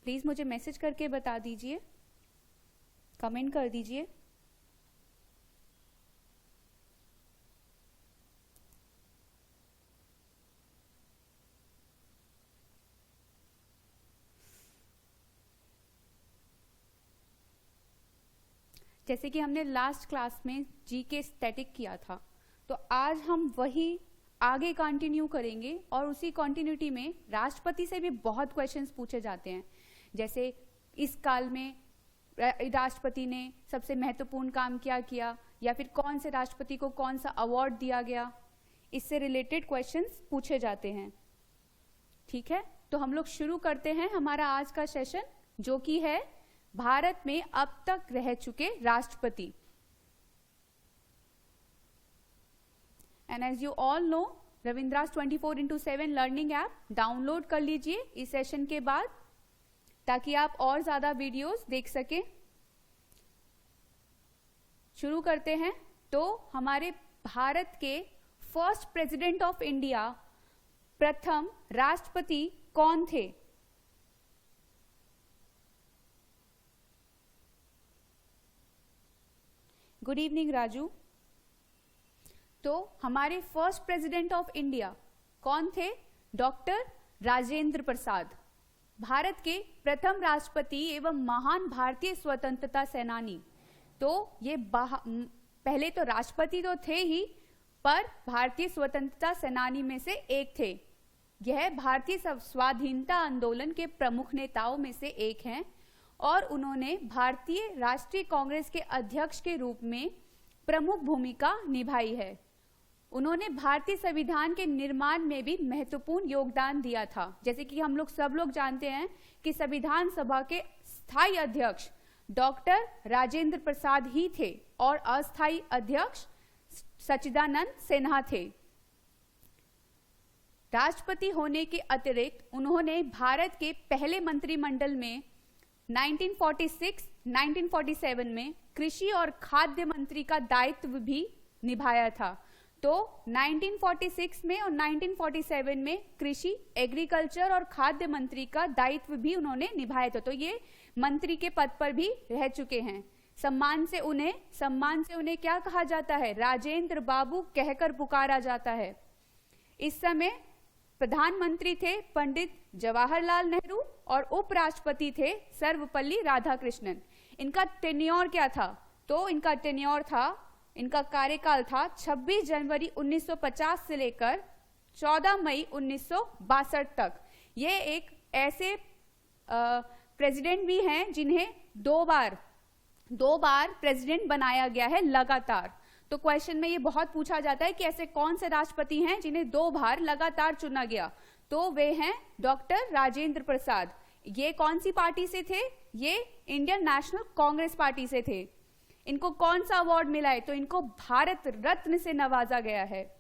Please मुझे message करके बता दीजिए, कमेंट कर दीजिए। जैसे कि हमने लास्ट क्लास में जीके स्टैटिक किया था, तो आज हम वही आगे कंटिन्यू करेंगे और उसी कंटिन्यूटी में राष्ट्रपति से भी बहुत क्वेश्चंस पूछे जाते हैं। जैसे इस काल में राष्ट्रपति ने सबसे महत्वपूर्ण काम क्या किया, या फिर कौन से राष्ट्रपति को कौन सा अवार्ड दिया गया, इससे रिलेटेड क्वेश्चंस पूछे जाते हैं। ठीक है, तो हम लोग शुरू करते हैं हमारा आज का सेशन, जो कि है भारत में अब तक रह चुके राष्ट्रपति। And as you all know, Ravindra's 24/7 learning app download कर लीजिए इस सेशन के बाद, ताकि आप और ज्यादा वीडियोस देख सकें। शुरू करते हैं। तो हमारे भारत के फर्स्ट प्रेसिडेंट ऑफ इंडिया, प्रथम राष्ट्रपति कौन थे? Good evening Raju. तो हमारे फर्स्ट प्रेसिडेंट ऑफ इंडिया कौन थे? डॉक्टर राजेंद्र प्रसाद, भारत के प्रथम राष्ट्रपति एवं महान भारतीय स्वतंत्रता सेनानी। तो ये पहले तो राष्ट्रपति तो थे ही, पर भारतीय स्वतंत्रता सेनानी में से एक थे। यह भारतीय स्वाधीनता आंदोलन के प्रमुख नेताओं में से एक हैं और उन्होंने भारतीय राष्ट्रीय कांग्रेस के अध्यक्ष के रूप में प्रमुख भूमिका निभाई है। उन्होंने भारतीय संविधान के निर्माण में भी महत्वपूर्ण योगदान दिया था। जैसे कि हम लोग सब लोग जानते हैं कि संविधान सभा के स्थायी अध्यक्ष डॉक्टर राजेंद्र प्रसाद ही थे और अस्थायी अध्यक्ष सच्चिदानंद सिन्हा थे। राष्ट्रपति होने के अतिरिक्त उन्होंने भारत के पहले मंत्रिमंडल में 1946-1947 में कृषि और खाद्य मंत्री का दायित्व भी निभाया था। तो 1946 में और 1947 में कृषि, एग्रीकल्चर और खाद्य मंत्री का दायित्व भी उन्होंने निभाया था। तो ये मंत्री के पद पर भी रह चुके हैं। सम्मान से उन्हें क्या कहा जाता है? राजेंद्र बाबू कहकर पुकारा जाता है। इस समय प्रधानमंत्री थे पंडित जवाहरलाल नेहरू और उपराष्ट्रपति थे सर्वपल्ली राधाकृष्णन। इनका टेन्योर क्या था? तो इनका कार्यकाल था 26 जनवरी 1950 से लेकर 14 मई 1962 तक। ये एक ऐसे प्रेसिडेंट भी हैं जिन्हें दो बार प्रेसिडेंट बनाया गया है लगातार। तो क्वेश्चन में ये बहुत पूछा जाता है कि ऐसे कौन से राष्ट्रपति हैं जिन्हें 2 बार लगातार चुना गया? तो वे हैं डॉक्टर राजेंद्र प्रसाद। ये कौन सी पार्टी से थे? ये इंडियन नेशनल कांग्रेस पार्टी से थे। इनको कौन सा अवार्ड मिला है? तो इनको भारत रत्न से नवाजा गया है।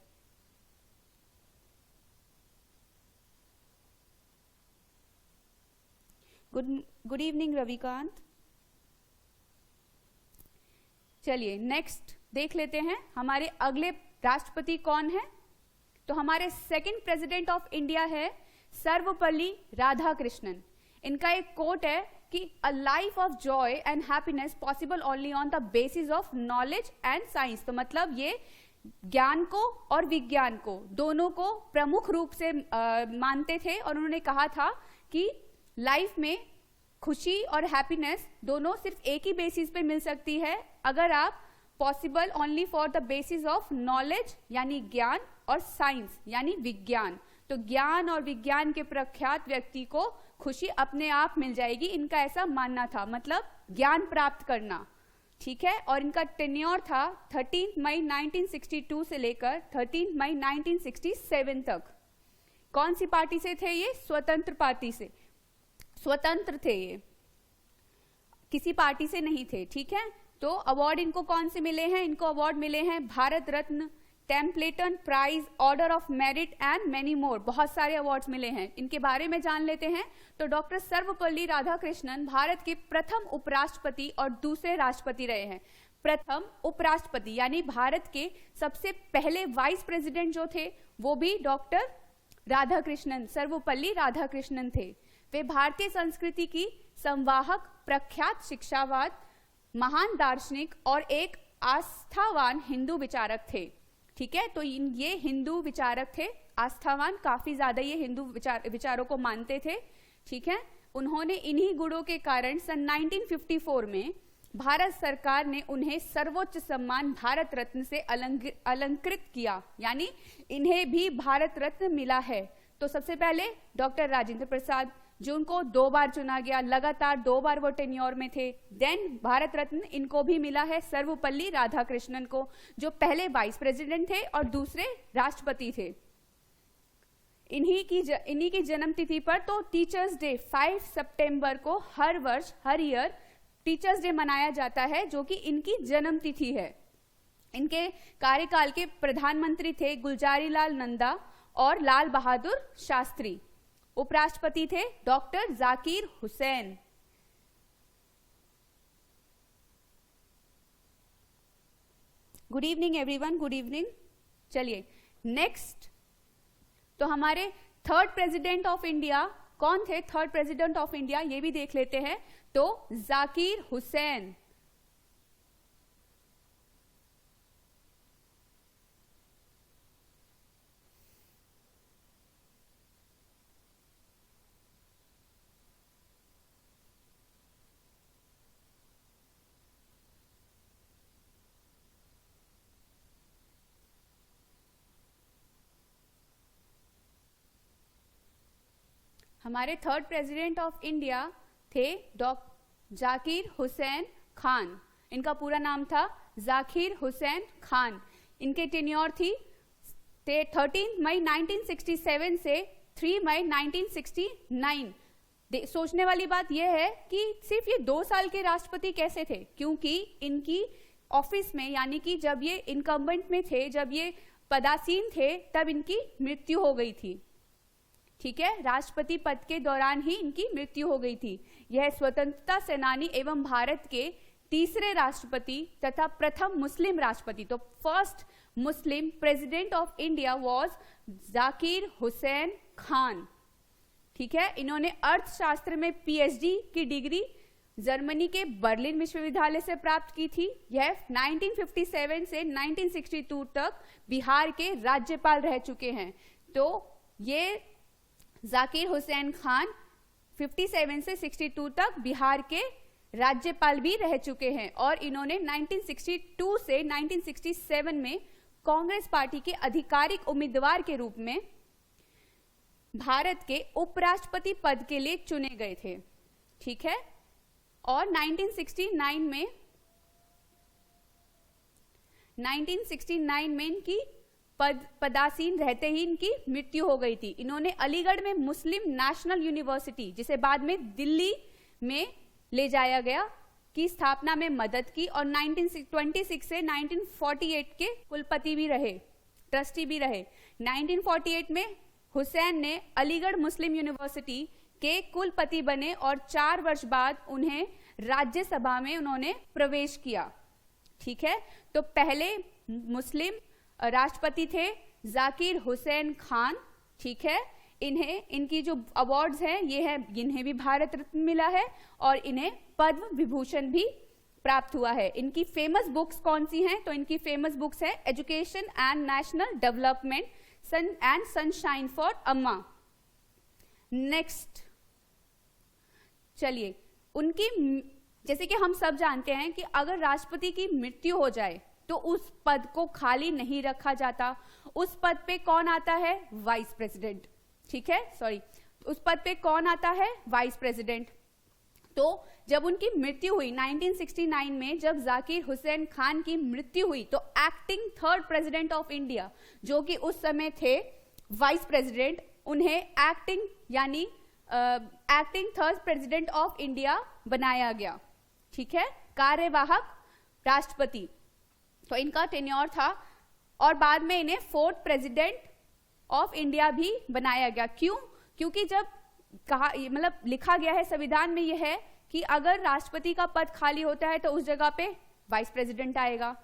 Good evening Ravikant. चलिए नेक्स्ट देख लेते हैं हमारे अगले राष्ट्रपति कौन है। तो हमारे सेकंड प्रेसिडेंट ऑफ इंडिया है सर्वपल्ली राधाकृष्णन। इनका एक कोट है कि a life of Joy and happiness possible only on the basis of knowledge and science. तो मतलब ये ज्ञान को और विज्ञान को दोनों को प्रमुख रूप से मानते थे और उन्होंने कहा था कि लाइफ में खुशी और हैप्पीनेस दोनों सिर्फ एक ही बेसिस पे मिल सकती है अगर आप possible only for the basis of knowledge यानी ज्ञान और साइंस यानी विज्ञान। तो ज्ञान और विज्ञान के प्रख्यात व्यक्ति को खुशी अपने आप मिल जाएगी, इनका ऐसा मानना था, मतलब ज्ञान प्राप्त करना। ठीक है, और इनका टेन्योर था 13 मई 1962 से लेकर 13 मई 1967 तक। कौन सी पार्टी से थे ये? स्वतंत्र पार्टी से, स्वतंत्र थे ये, किसी पार्टी से नहीं थे। ठीक है, तो अवार्ड इनको कौन से मिले हैं? इनको अवार्ड मिले हैं Bharat Ratna, Templeton prize, order of merit and many more. बहुत सारे अवार्ड्स मिले हैं, इनके बारे में जान लेते हैं। तो डॉक्टर सर्वपल्ली राधाकृष्णन भारत के प्रथम उपराष्ट्रपति और दूसरे राष्ट्रपति रहे हैं। प्रथम उपराष्ट्रपति यानी भारत के सबसे पहले वाइस प्रेसिडेंट जो थे वो भी डॉक्टर राधाकृष्णन, सर्वपल्ली राधाकृष्णन थे। वे भारतीय संस्कृति की संवाहक, प्रख्यात शिक्षावाद, महान दार्शनिक और एक आस्थावान हिंदू विचारक थे। ठीक है, तो ये हिंदू विचारक थे, आस्थावान, काफी ज्यादा ये हिंदू विचारों को मानते थे। ठीक है, उन्होंने इन्हीं गुणों के कारण सन 1954 में भारत सरकार ने उन्हें सर्वोच्च सम्मान भारत रत्न से अलंकृत किया, यानी इन्हें भी भारत रत्न मिला है। तो सबसे पहले डॉक्टर राजेंद्र प्रसाद, जो उनको 2 बार चुना गया, लगातार 2 बार वो टेन्योर में थे। देन भारत रत्न इनको भी मिला है सर्वपल्ली राधाकृष्णन को, जो पहले वाइस प्रेसिडेंट थे और दूसरे राष्ट्रपति थे। इन्हीं की जन्म तिथि पर तो टीचर्स डे 5 सितंबर को हर वर्ष, हर ईयर टीचर्स डे मनाया जाता है, जो कि इनकी जन्म तिथि है। इनके कार्यकाल के प्रधानमंत्री थे गुलजारी लाल नंदा और लाल बहादुर शास्त्री। उपराष्ट्रपति थे doctor Zakir Hussain. Good evening everyone, good evening. चलिए नेक्स्ट, तो हमारे थर्ड प्रेसिडेंट ऑफ इंडिया कौन थे? थर्ड प्रेसिडेंट ऑफ इंडिया ये भी देख लेते हैं। तो जाकिर हुसैन। हमारे थर्ड प्रेसिडेंट ऑफ इंडिया थे जाकिर हुसैन खान। इनका पूरा नाम था जाकिर हुसैन खान। इनके टेन्योर थी 13 मई 1967 से 3 मई 1969। सोचने वाली बात यह है कि सिर्फ ये 2 साल के राष्ट्रपति कैसे थे, क्योंकि इनकी ऑफिस में, यानी कि जब ये इनकम्बेंट में थे, जब ये पदासीन थे, तब इनकी मृत्यु हो गई थी। ठीक है, राष्ट्रपति पद के दौरान ही इनकी मृत्यु हो गई थी। यह स्वतंत्रता सेनानी एवं भारत के तीसरे राष्ट्रपति तथा प्रथम मुस्लिम राष्ट्रपति, तो first Muslim president of India was Zakir Hussain Khan. ठीक है, इन्होंने अर्थशास्त्र में पीएचडी की डिग्री जर्मनी के बर्लिन विश्वविद्यालय से प्राप्त की थी। यह 1957 से 1962 तक बिहार के राज्यपाल रह चुके हैं। तो ये जाकिर हुसैन खान 57 से 62 तक बिहार के राज्यपाल भी रह चुके हैं और इन्होंने 1962 से 1967 में कांग्रेस पार्टी के आधिकारिक उम्मीदवार के रूप में भारत के उपराष्ट्रपति पद के लिए चुने गए थे। ठीक है, और 1969 में इनकी पदासीन रहते ही इनकी मृत्यु हो गई थी। इन्होंने अलीगढ़ में मुस्लिम नेशनल यूनिवर्सिटी, जिसे बाद में दिल्ली में ले जाया गया, की स्थापना में मदद की और 1926 से 1948 के कुलपति भी रहे, ट्रस्टी भी रहे। 1948 में हुसैन ने अलीगढ़ मुस्लिम यूनिवर्सिटी के कुलपति बने और 4 वर्ष बाद उन्हें राज्यसभा में उन्होंने प्रवेश किया। ठीक है, तो पहले मुस्लिम राष्ट्रपति थे जाकिर हुसैन खान। ठीक है, इनकी जो अवार्ड्स हैं ये है, इन्हें भी भारत रत्न मिला है और इन्हें पद्म विभूषण भी प्राप्त हुआ है। इनकी फेमस बुक्स कौन सी हैं? तो इनकी फेमस बुक्स है education and national development and sunshine for अम्मा। नेक्स्ट, चलिए, उनकी, जैसे कि हम सब जानते हैं कि अगर राष्ट्रपति की मृत्यु हो जाए तो उस पद को खाली नहीं रखा जाता। उस पद पे कौन आता है? Vice president. ठीक है, सॉरी, उस पद पे कौन आता है? Vice president. तो जब उनकी मृत्यु हुई 1969 में, जब जाकिर हुसैन खान की मृत्यु हुई, तो acting third president of India, जो कि उस समय थे वाइस प्रेसिडेंट, उन्हें एक्टिंग यानी acting third president of India बनाया गया। ठीक है, कार्यवाहक राष्ट्रपति, तो इनका टेन्योर था और बाद में इन्हें फोर्थ प्रेसिडेंट ऑफ इंडिया भी बनाया गया। क्यों? क्योंकि जब कहा, मतलब लिखा गया है संविधान में, यह है कि अगर राष्ट्रपति का पद खाली होता है तो उस जगह पे वाइस प्रेसिडेंट आएगा।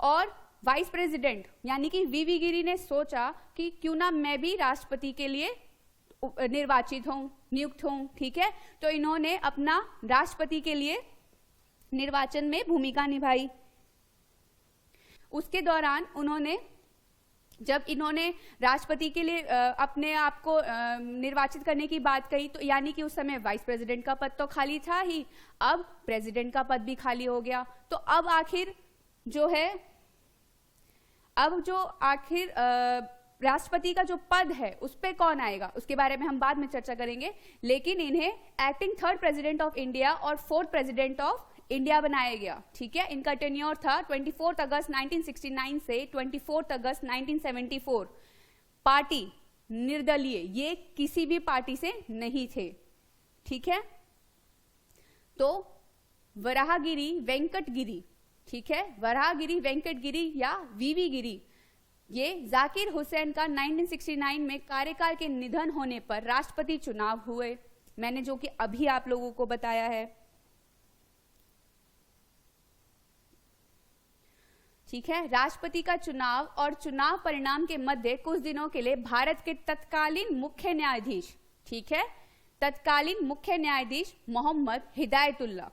और वाइस प्रेसिडेंट यानी कि वीवी गिरी ने सोचा कि क्यों ना मैं भी राष्ट्रपति के लिए निर्वाचित हों, नियुक्त हों, ठीक है। तो इन्होंने अपना राष्ट्रपति के लिए निर्वाचन में भूमिका निभाई। उसके दौरान उन्होंने, जब इन्होंने राष्ट्रपति के लिए अपने आप को निर्वाचित करने की बात कही, तो यानी कि उस समय वाइस प्रेसिडेंट का पद तो खाली था ही, अब प्रेसिडेंट का पद भी खाली हो गया। तो अब आखिर जो है, अब जो आखिर राष्ट्रपति का जो पद है उस पे कौन आएगा, उसके बारे में हम बाद में चर्चा करेंगे। लेकिन इन्हें acting third president of India और फोर्थ प्रेसिडेंट ऑफ इंडिया बनाया गया, ठीक है। इनका टेन्योर था 24 अगस्त 1969 से 24 अगस्त 1974। पार्टी निर्दलीय, ये किसी भी पार्टी से नहीं थे, ठीक है। तो वराहगिरी वेंकटगिरी, ठीक है, वराहगिरी वेंकटगिरी या वीवी गिरी, ये जाकिर हुसैन का 1969 में कार्यकाल के निधन होने पर राष्ट्रपति चुनाव हुए, मैंने जो कि अभी आप लोगों को बताया है, ठीक है। राष्ट्रपति का चुनाव और चुनाव परिणाम के मध्य कुछ दिनों के लिए भारत के तत्कालीन मुख्य न्यायाधीश, ठीक है, तत्कालीन मुख्य न्यायाधीश मोहम्मद हिदायतुल्लाह,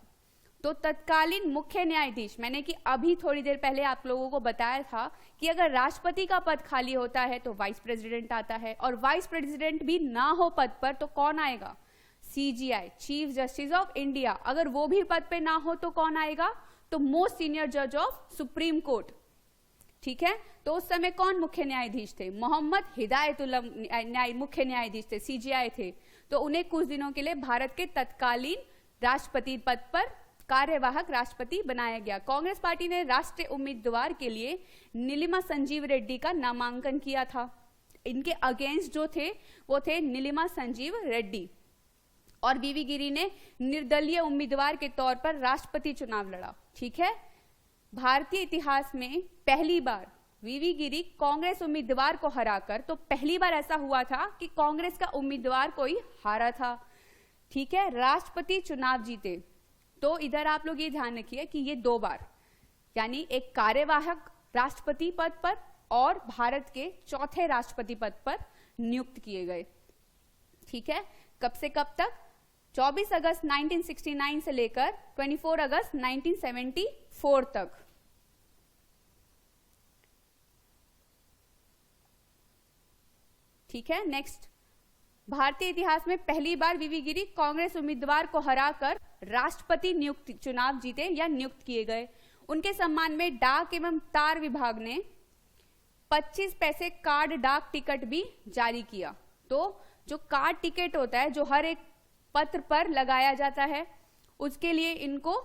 तो तत्कालीन मुख्य न्यायाधीश, मैंने कि अभी थोड़ी देर पहले आप लोगों को बताया था कि अगर राष्ट्रपति का पद खाली होता है तो वाइस प्रेसिडेंट आता है, और वाइस प्रेसिडेंट भी ना हो पद पर तो कौन आएगा, CGI, chief justice of India. अगर वो भी पद पे ना हो तो कौन आएगा, तो मोस्ट सीनियर जज ऑफ सुप्रीम कोर्ट, ठीक है। तो उस समय कौन मुख्य न्यायाधीश थे, मोहम्मद हिदायतुल्लाह मुख्य न्यायाधीश थे, सीजीआई थे। तो उन्हें कुछ दिनों के लिए भारत के तत्कालीन राष्ट्रपति पद पर कार्यवाहक राष्ट्रपति बनाया गया। कांग्रेस पार्टी ने राष्ट्रीय उम्मीदवार के लिए नीलिमा संजीव रेड्डी का नामांकन किया था। इनके अगेंस्ट जो थे वो थे नीलिमा संजीव रेड्डी, और वीवी गिरी ने निर्दलीय उम्मीदवार के तौर पर राष्ट्रपति चुनाव लड़ा, ठीक है। भारतीय इतिहास में पहली बार वीवी गिरी कांग्रेस उम्मीदवार को हराकर, तो पहली बार ऐसा हुआ था कि कांग्रेस का उम्मीदवार कोई हारा था, ठीक है, राष्ट्रपति चुनाव जीते। तो इधर आप लोग ये ध्यान रखिए कि ये 2 बार, यानी एक कार्यवाहक राष्ट्रपति पद पर और भारत के चौथे राष्ट्रपति पद पर नियुक्त किए गए, ठीक है। कब से कब तक, 24 अगस्त 1969 से लेकर 24 अगस्त 1974 तक, ठीक है। नेक्स्ट, भारतीय इतिहास में पहली बार वीवी गिरी कांग्रेस उम्मीदवार को हराकर राष्ट्रपति नियुक्त चुनाव जीते या नियुक्त किए गए। उनके सम्मान में डाक एवं तार विभाग ने 25 पैसे कार्ड डाक टिकट भी जारी किया। तो जो कार्ड टिकट होता है, जो हर एक पत्र पर लगाया जाता है, उसके लिए इनको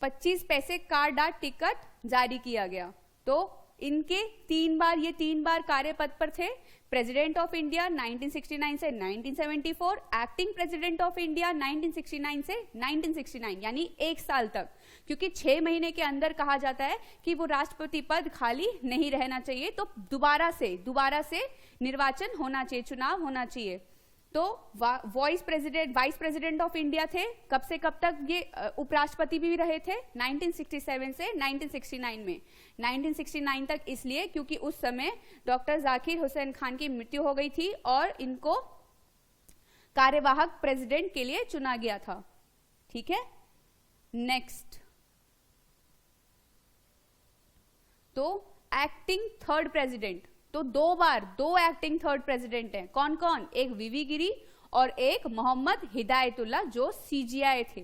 25 पैसे कार्ड डाक टिकट जारी किया गया। तो इनके 3 बार, ये 3 बार कार्यपद पर थे। प्रेसिडेंट ऑफ इंडिया 1969 से 1974, एक्टिंग प्रेसिडेंट ऑफ इंडिया 1969 से 1969, यानी 1 साल तक, क्योंकि 6 महीने के अंदर कहा जाता है कि वो राष्ट्रपति पद खाली नहीं रहना चाहिए, तो दोबारा से निर्वाचन होना चाहिए, चुनाव होना चाहिए। तो वाइस प्रेसिडेंट ऑफ इंडिया थे, कब से कब तक ये उपराष्ट्रपति भी रहे थे, 1967 से 1969 में। 1969 तक इसलिए क्योंकि उस समय डॉक्टर जाकिर हुसैन खान की मृत्यु हो गई थी और इनको कार्यवाहक प्रेसिडेंट के लिए चुना गया था, ठीक है। नेक्स्ट, तो एक्टिंग थर्ड प्रेसिडेंट, तो 2 एक्टिंग थर्ड प्रेसिडेंट हैं। कौन कौन, एक वीवी गिरी और एक मोहम्मद हिदायतुल्लाह जो सीजीआई थे,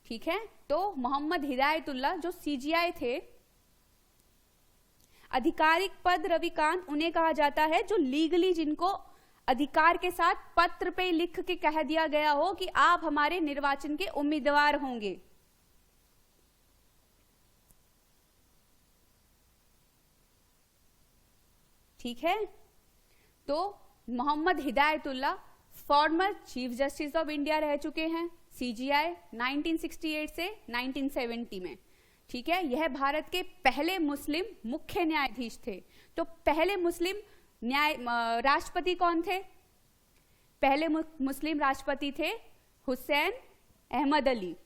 ठीक है। तो मोहम्मद हिदायतुल्लाह जो सीजीआई थे, आधिकारिक पद रविकांत उन्हें कहा जाता है जो लीगली, जिनको अधिकार के साथ पत्र पे लिख के कह दिया गया हो कि आप हमारे निर्वाचन के उम्मीदवार होंगे, ठीक है। तो Mohammad Hidayatullah former chief justice of India रह चुके हैं, सीजीआई 1968 से 1970 में, ठीक है। यह भारत के पहले मुस्लिम मुख्य न्यायाधीश थे। तो पहले मुस्लिम राष्ट्रपति कौन थे, पहले मुस्लिम राष्ट्रपति थे हुसैन अहमद अली,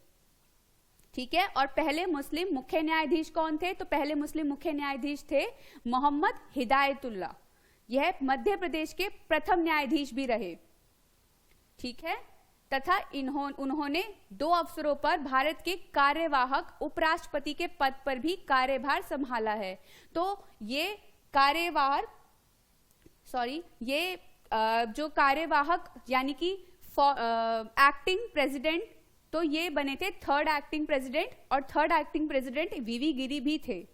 ठीक है। और पहले मुस्लिम मुख्य न्यायाधीश कौन थे? तो पहले मुस्लिम मुख्य न्यायाधीश थे मोहम्मद हिदायतुल्लाह। यह मध्य प्रदेश के प्रथम न्यायाधीश भी रहे, ठीक है। तथा उन्होंने 2 अवसरों पर भारत के कार्यवाहक उपराष्ट्रपति के पद पर भी कार्यभार संभाला है। तो ये जो कार्यवाहक यानी कि एक्टिंग प्रेसिडेंट, तो ये बने थे 3rd एक्टिंग प्रेसिडेंट, और 3rd एक्टिंग प्रेसिडेंट वीवी गिरी भी थे,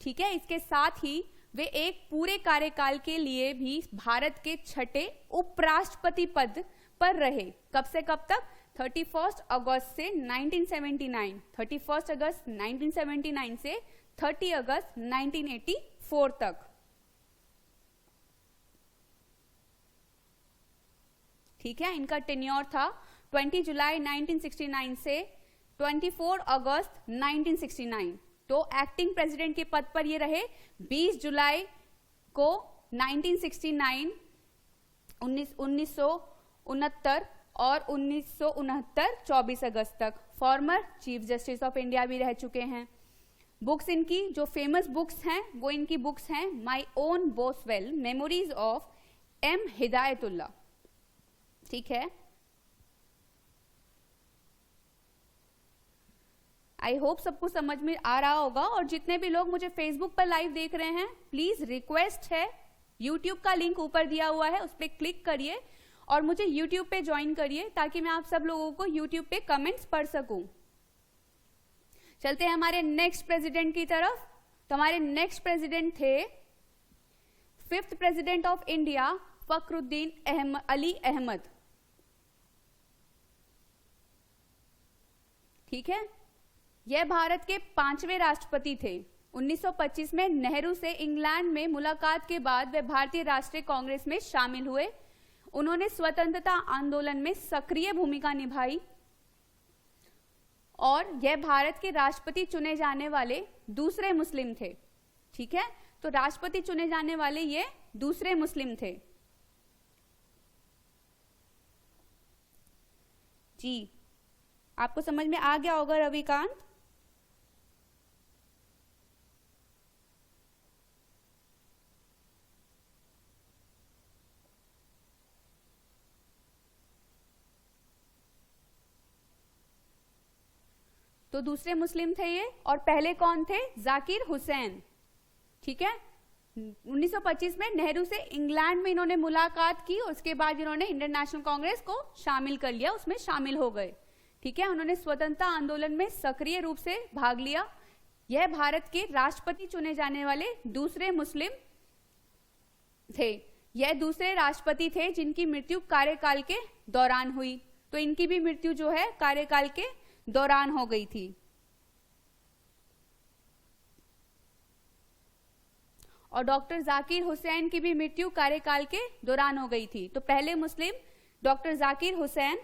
ठीक है। इसके साथ ही वे एक पूरे कार्यकाल के लिए भी भारत के 6ठे उपराष्ट्रपति पद पर रहे। कब से कब तक? 31 अगस्त से 1979, 31 अगस्त 1979 से 30 अगस्त 1984 तक, ठीक है। इनका टेन्योर था 20 जुलाई 1969 से 24 अगस्त 1969। तो एक्टिंग प्रेसिडेंट के पद पर ये रहे 20 जुलाई को 1969, 1969 और 1969 24 अगस्त तक। Farmer chief justice of India भी रह चुके हैं। बुक्स इनकी जो फेमस बुक्स हैं वो इनकी बुक्स हैं my own Boswell, memories of M Hidayatullah, ठीक है। आई होप सबको समझ में आ रहा होगा। और जितने भी लोग मुझे फेसबुक पर लाइव देख रहे हैं, प्लीज रिक्वेस्ट है, यूट्यूब का लिंक ऊपर दिया हुआ है, उस पर क्लिक करिए और मुझे यूट्यूब पे ज्वाइन करिए, ताकि मैं आप सब लोगों को यूट्यूब पे कमेंट्स पढ़ सकूं। चलते हैं हमारे नेक्स्ट प्रेसिडेंट की तरफ। तो हमारे नेक्स्ट प्रेसिडेंट थे 5th president of India Fakhruddin Ali Ahmed, ठीक है। यह भारत के 5वें राष्ट्रपति थे। 1925 में नेहरू से इंग्लैंड में मुलाकात के बाद वे भारतीय राष्ट्रीय कांग्रेस में शामिल हुए। उन्होंने स्वतंत्रता आंदोलन में सक्रिय भूमिका निभाई और यह भारत के राष्ट्रपति चुने जाने वाले दूसरे मुस्लिम थे, ठीक है। तो राष्ट्रपति चुने जाने वाले ये दूसरे मुस्लिम थे जी। आपको समझ में आ गया होगा रविकांत? तो दूसरे मुस्लिम थे ये। और पहले कौन थे? जाकिर हुसैन, ठीक है। 1925 में नेहरू से इंग्लैंड में इन्होंने मुलाकात की, उसके बाद इन्होंने इंडियन नेशनल कांग्रेस को शामिल कर लिया, उसमें शामिल हो गए, ठीक है। उन्होंने स्वतंत्रता आंदोलन में सक्रिय रूप से भाग लिया। यह भारत के राष्ट्रपति चुने जाने वाले दूसरे मुस्लिम थे। यह दूसरे राष्ट्रपति थे जिनकी मृत्यु कार्यकाल के दौरान हुई। तो इनकी भी मृत्यु जो है कार्यकाल के दौरान हो गई थी। और डॉक्टर जाकिर हुसैन की भी मृत्यु कार्यकाल के दौरान हो गई थी। तो पहले मुस्लिम डॉक्टर जाकिर हुसैन,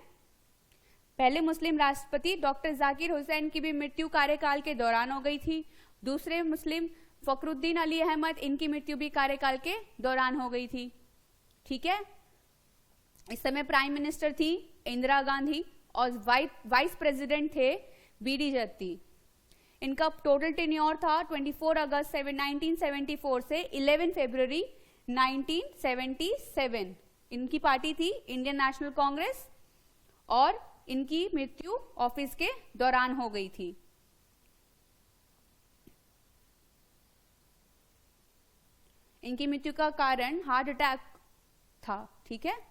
पहले मुस्लिम राष्ट्रपति डॉक्टर जाकिर हुसैन की भी मृत्यु कार्यकाल के दौरान हो गई थी। दूसरे मुस्लिम फखरुद्दीन अली अहमद, इनकी मृत्यु भी कार्यकाल के दौरान हो गई थी, ठीक है। इस समय प्राइम मिनिस्टर थी इंदिरा गांधी और वाइस प्रेसिडेंट थे बीडी जत्ती। इनका टोटल टेन्योर था 24 अगस्त 1974 से 11 फरवरी 1977। इनकी पार्टी थी इंडियन नेशनल कांग्रेस और इनकी मृत्यु ऑफिस के दौरान हो गई थी। इनकी मृत्यु का कारण हार्ट अटैक था, ठीक है।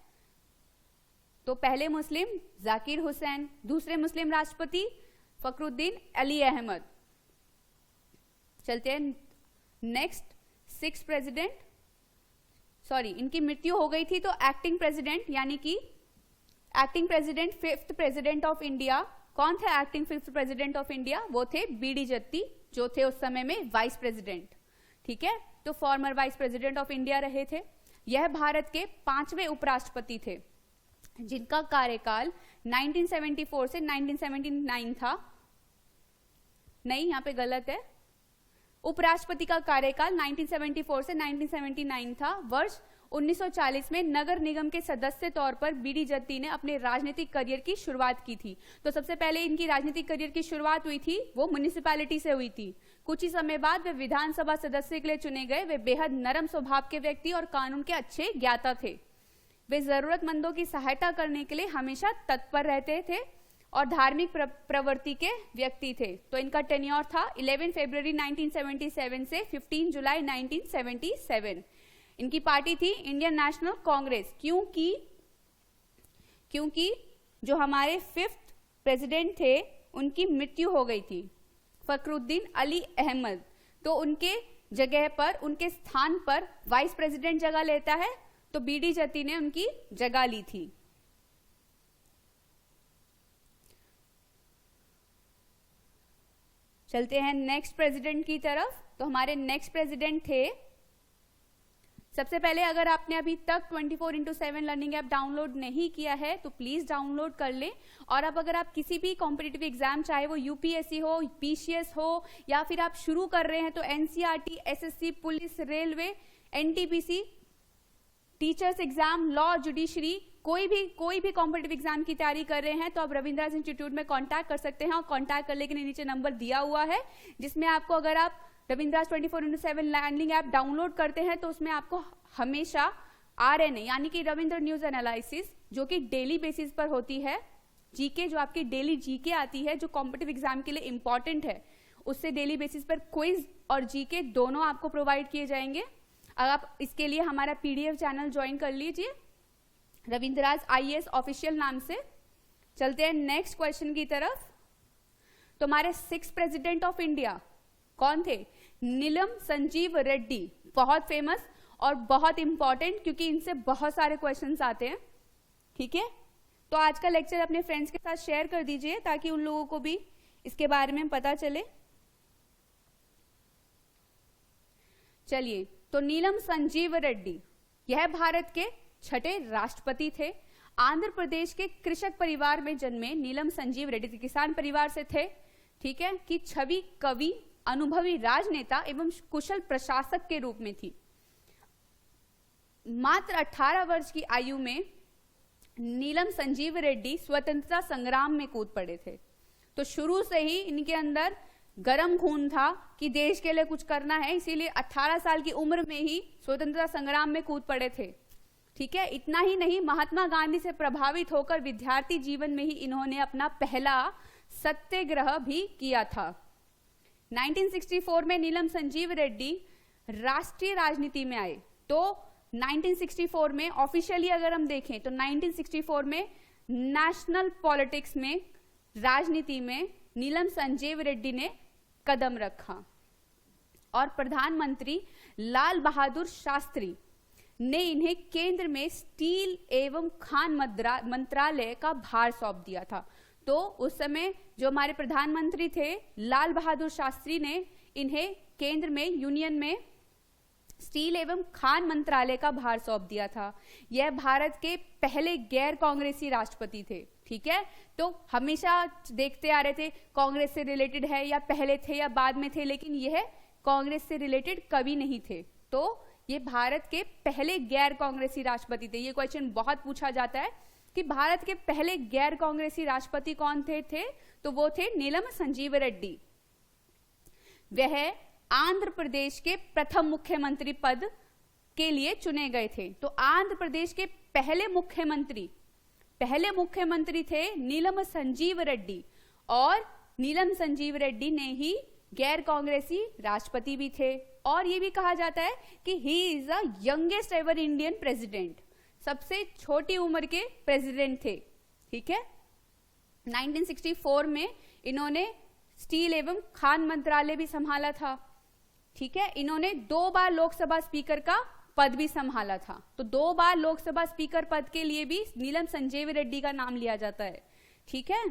तो पहले मुस्लिम जाकिर हुसैन, दूसरे मुस्लिम राष्ट्रपति फखरुद्दीन अली अहमद। चलते हैं नेक्स्ट 6th प्रेसिडेंट, सॉरी इनकी मृत्यु हो गई थी तो एक्टिंग प्रेसिडेंट, यानी कि acting president 5th president of India. कौन थे acting 5th president of India? वो थे बीडी जत्ती, जो थे उस समय में वाइस प्रेसिडेंट, ठीक है। तो farmer vice president of India रहे थे। यह भारत के 5वें उपराष्ट्रपति थे जिनका कार्यकाल 1974 से 1979 था। नहीं, यहां पे गलत है। उपराष्ट्रपति का कार्यकाल 1974 से 1979 था। वर्ष 1940 में नगर निगम के सदस्य तौर पर बीडी जत्ती ने अपने राजनीतिक करियर की शुरुआत की थी। तो सबसे पहले इनकी राजनीतिक करियर की शुरुआत हुई थी वो म्युनिसिपैलिटी से हुई थी। कुछ ही समय बाद वे विधानसभा सदस्य के लिए चुने गए। वे बेहद नरम स्वभाव के व्यक्ति और कानून के अच्छे ज्ञाता थे। वे जरूरतमंदों की सहायता करने के लिए हमेशा तत्पर रहते थे और धार्मिक प्रवृत्ति के व्यक्ति थे। तो इनका टेन्योर था 11 फरवरी 1977 से 15 जुलाई 1977। इनकी पार्टी थी इंडियन नेशनल कांग्रेस, क्योंकि जो हमारे 5th प्रेसिडेंट थे उनकी मृत्यु हो गई थी, फखरुद्दीन अली अहमद। तो उनके जगह पर, उनके स्थान पर वाइस प्रेसिडेंट जगह लेता है, तो बीडी जत्ती ने उनकी जगह ली थी। चलते हैं नेक्स्ट प्रेसिडेंट की तरफ। तो हमारे नेक्स्ट प्रेसिडेंट थे, सबसे पहले अगर आपने अभी तक 24/7 लर्निंग ऐप डाउनलोड नहीं किया है तो प्लीज डाउनलोड कर लें। और अब अगर आप किसी भी कॉम्पिटिटिव एग्जाम, चाहे वो यूपीएससी हो, पीसीएस हो, या फिर आप शुरू कर रहे हैं तो NCERT, SSC, police, railway, NTPC, teachers exam, law, judiciary, कोई भी कॉम्पिटिटिव एग्जाम की तैयारी कर रहे हैं तो आप रविंद्रास इंस्टीट्यूट में कांटेक्ट कर सकते हैं। और कांटेक्ट करने के लिए नीचे नंबर दिया हुआ है, जिसमें आपको, अगर आप रविंद्रास 24/7 लर्निंग ऐप डाउनलोड करते हैं तो उसमें आपको हमेशा RNA यानी कि रविंद्र न्यूज एनालिसिस, जो कि डेली बेसिस पर होती है, जीके जो आपकी डेली जीके आती है जो कॉम्पिटिटिव एग्जाम के लिए इंपॉर्टेंट है, उससे डेली बेसिस पर क्विज और जीके दोनों आपको प्रोवाइड किए जाएंगे। अगर आप इसके लिए हमारा PDF चैनल ज्वाइन कर लीजिए, रविंद्रास IAS ऑफिशियल नाम से। चलते हैं नेक्स्ट क्वेश्चन की तरफ। तो हमारे 6th प्रेसिडेंट ऑफ इंडिया कौन थे? नीलम संजीव रेड्डी। बहुत फेमस और बहुत इंपॉर्टेंट, क्योंकि इनसे बहुत सारे क्वेश्चंस आते हैं। ठीक है, तो आज का लेक्चर अपने फ्रेंड्स के साथ शेयर कर दीजिए ताकि उन लोगों को भी इसके बारे में पता चले। चलिए, तो नीलम संजीव रेड्डी यह भारत के 6ठे राष्ट्रपति थे। आंध्र प्रदेश के कृषक परिवार में जन्मे नीलम संजीव रेड्डी किसान परिवार से थे। ठीक है, कि छवि कवि, अनुभवी राजनेता एवं कुशल प्रशासक के रूप में थी। मात्र 18 वर्ष की आयु में नीलम संजीव रेड्डी स्वतंत्रता संग्राम में कूद पड़े थे। तो शुरू से ही इनके अंदर गरम खून था कि देश के लिए कुछ करना है, इसीलिए 18 साल की उम्र में ही स्वतंत्रता संग्राम में कूद पड़े थे। ठीक है, इतना ही नहीं, महात्मा गांधी से प्रभावित होकर विद्यार्थी जीवन में ही इन्होंने अपना पहला सत्याग्रह भी किया था। 1964 में नीलम संजीव रेड्डी राष्ट्रीय राजनीति में आए। तो 1964 में ऑफिशियली अगर हम देखें तो 1964 में नेशनल पॉलिटिक्स में, राजनीति में नीलम संजीव रेड्डी ने कदम रखा और प्रधानमंत्री लाल बहादुर शास्त्री ने इन्हें केंद्र में स्टील एवं खान मंत्रालय का भार सौंप दिया था। तो उस समय जो हमारे प्रधानमंत्री थे लाल बहादुर शास्त्री ने इन्हें केंद्र में, यूनियन में स्टील एवं खान मंत्रालय का भार सौंप दिया था। यह भारत के पहले गैर कांग्रेसी राष्ट्रपति थे। ठीक है, तो हमेशा देखते आ रहे थे कांग्रेस से रिलेटेड है या पहले थे या बाद में थे, लेकिन यह कांग्रेस से रिलेटेड कभी नहीं थे। तो ये भारत के पहले गैर कांग्रेसी राष्ट्रपति थे। ये क्वेश्चन बहुत पूछा जाता है कि भारत के पहले गैर कांग्रेसी राष्ट्रपति कौन थे? तो वो थे नीलम संजीव रेड्डी। वह आंध्र प्रदेश के प्रथम मुख्यमंत्री पद के लिए चुने गए थे। तो आंध्र प्रदेश के पहले मुख्यमंत्री थे नीलम संजीव रेड्डी, और नीलम संजीव रेड्डी ने ही गैर कांग्रेसी राष्ट्रपति भी थे। और ये भी कहा जाता है कि he is the youngest ever Indian president, सबसे छोटी उम्र के प्रेसिडेंट थे। ठीक है, 1964 में इन्होंने स्टील एवं खान मंत्रालय भी संभाला था। ठीक है, इन्होंने 2 बार लोकसभा स्पीकर का पद भी संभाला था। तो 2 बार लोकसभा स्पीकर पद के लिए भी नीलम संजीव रेड्डी का नाम लिया जाता है। ठीक है,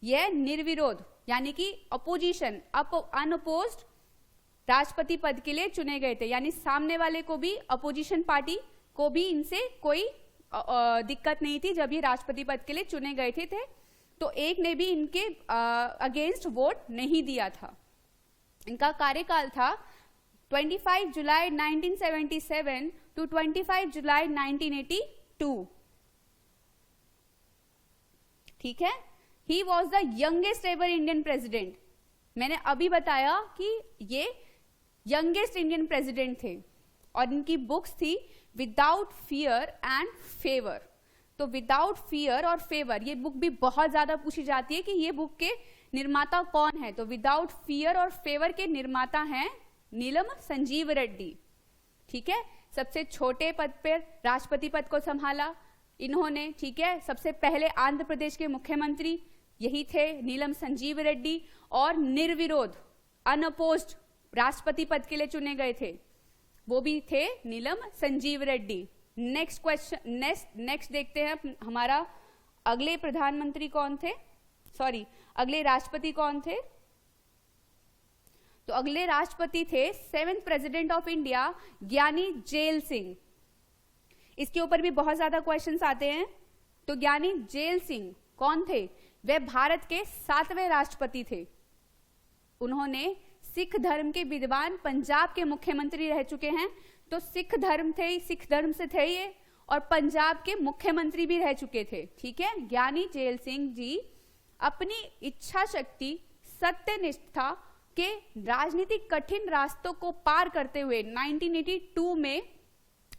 यह निर्विरोध यानी कि अपोजिशन, अनअपोज्ड राष्ट्रपति पद के लिए चुने गए थे। यानी सामने वाले को भी, अपोजिशन पार्टी को भी इनसे कोई दिक्कत नहीं थी जब ये राष्ट्रपति पद के लिए चुने गए थे। तो एक ने भी इनके अगेंस्ट वोट नहीं दिया था। इनका कार्यकाल था 25 जुलाई 1977 to 25 जुलाई 1982. ठीक है, he was the youngest ever Indian president. मैंने अभी बताया कि ये यंगेस्ट इंडियन प्रेसिडेंट थे और इनकी बुक्स थी विदाउट फियर एंड फेवर. तो विदाउट फियर और फेवर ये बुक भी बहुत ज्यादा पूछी जाती है कि ये बुक के निर्माता कौन है. तो विदाउट फियर और फेवर के निर्माता हैं नीलम संजीव रेड्डी. ठीक है, सबसे छोटे पद पर राष्ट्रपति पद को संभाला इन्होंने. ठीक है, सबसे पहले आंध्र प्रदेश के मुख्यमंत्री यही थे नीलम संजीव रेड्डी और निर्विरोध अनअपोज्ड राष्ट्रपति पद के लिए चुने गए थे, वो भी थे Neelam Sanjiva Reddy. Next question, next देखते हैं हमारा अगले प्रधानमंत्री कौन थे, सॉरी अगले राष्ट्रपति कौन थे. तो अगले राष्ट्रपति थे 7th प्रेसिडेंट ऑफ इंडिया ज्ञानी जेल सिंह. इसके ऊपर भी बहुत ज्यादा क्वेश्चंस आते हैं. तो ज्ञानी जेल सिंह कौन थे? वे भारत के 7वें राष्ट्रपति थे. उन्होंने सिख धर्म के विद्वान पंजाब के मुख्यमंत्री रह चुके हैं. तो सिख धर्म से थे ये और पंजाब के मुख्यमंत्री भी रह चुके थे. ठीक है, ज्ञानी जेल सिंह जी अपनी इच्छा शक्ति, सत्यनिष्ठा के राजनीतिक कठिन रास्तों को पार करते हुए 1982 में